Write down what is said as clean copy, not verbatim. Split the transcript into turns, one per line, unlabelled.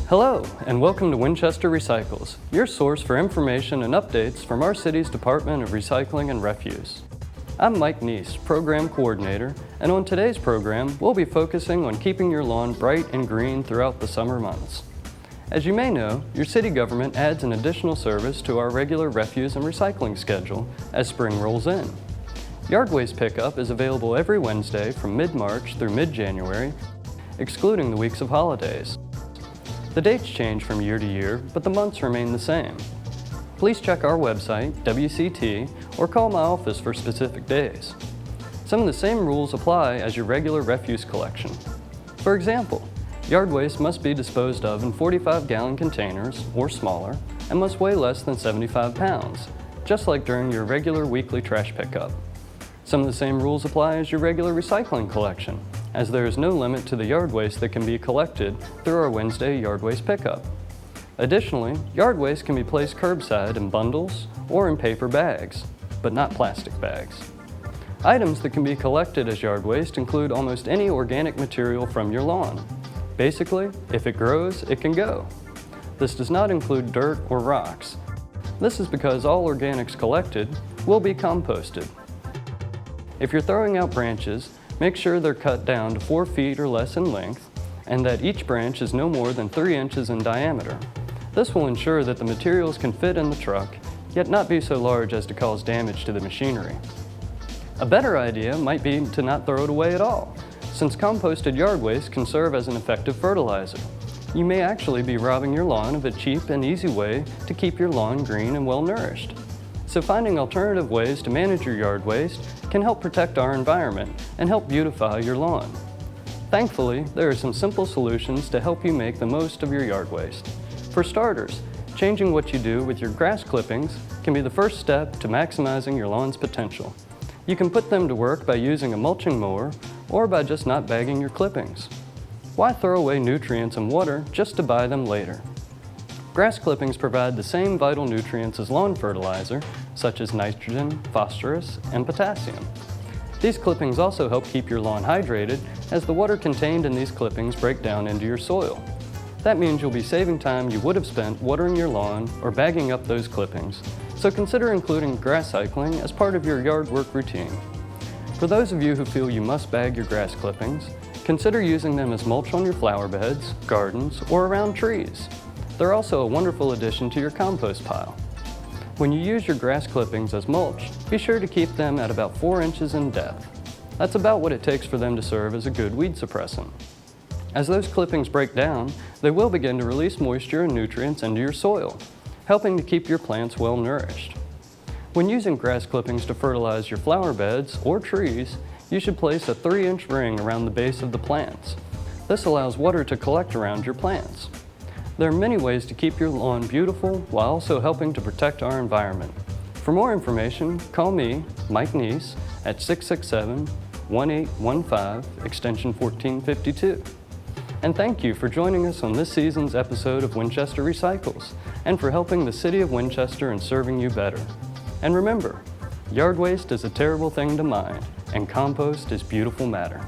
Hello, and welcome to Winchester Recycles, your source for information and updates from our city's Department of Recycling and Refuse. I'm Mike Neese, Program Coordinator, and on today's program, we'll be focusing on keeping your lawn bright and green throughout the summer months. As you may know, your city government adds an additional service to our regular refuse and recycling schedule as spring rolls in. Yard waste pickup is available every Wednesday from mid-March through mid-January, excluding the weeks of holidays. The dates change from year to year, but the months remain the same. Please check our website, WCT, or call my office for specific days. Some of the same rules apply as your regular refuse collection. For example, yard waste must be disposed of in 45-gallon containers or smaller and must weigh less than 75 pounds, just like during your regular weekly trash pickup. Some of the same rules apply as your regular recycling collection, as there is no limit to the yard waste that can be collected through our Wednesday yard waste pickup. Additionally, yard waste can be placed curbside in bundles or in paper bags, but not plastic bags. Items that can be collected as yard waste include almost any organic material from your lawn. Basically, if it grows, it can go. This does not include dirt or rocks. This is because all organics collected will be composted. If you're throwing out branches, make sure they're cut down to 4 feet or less in length and that each branch is no more than 3 inches in diameter. This will ensure that the materials can fit in the truck, yet not be so large as to cause damage to the machinery. A better idea might be to not throw it away at all, since composted yard waste can serve as an effective fertilizer. You may actually be robbing your lawn of a cheap and easy way to keep your lawn green and well-nourished. So finding alternative ways to manage your yard waste can help protect our environment and help beautify your lawn. Thankfully, there are some simple solutions to help you make the most of your yard waste. For starters, changing what you do with your grass clippings can be the first step to maximizing your lawn's potential. You can put them to work by using a mulching mower or by just not bagging your clippings. Why throw away nutrients and water just to buy them later? Grass clippings provide the same vital nutrients as lawn fertilizer, such as nitrogen, phosphorus, and potassium. These clippings also help keep your lawn hydrated as the water contained in these clippings break down into your soil. That means you'll be saving time you would have spent watering your lawn or bagging up those clippings, so consider including grass cycling as part of your yard work routine. For those of you who feel you must bag your grass clippings, consider using them as mulch on your flower beds, gardens, or around trees. They're also a wonderful addition to your compost pile. When you use your grass clippings as mulch, be sure to keep them at about 4 inches in depth. That's about what it takes for them to serve as a good weed suppressant. As those clippings break down, they will begin to release moisture and nutrients into your soil, helping to keep your plants well nourished. When using grass clippings to fertilize your flower beds or trees, you should place a 3-inch ring around the base of the plants. This allows water to collect around your plants. There are many ways to keep your lawn beautiful while also helping to protect our environment. For more information, call me, Mike Neese, at 667-1815, extension 1452. And thank you for joining us on this season's episode of Winchester Recycles, and for helping the City of Winchester and serving you better. And remember, yard waste is a terrible thing to mind, and compost is beautiful matter.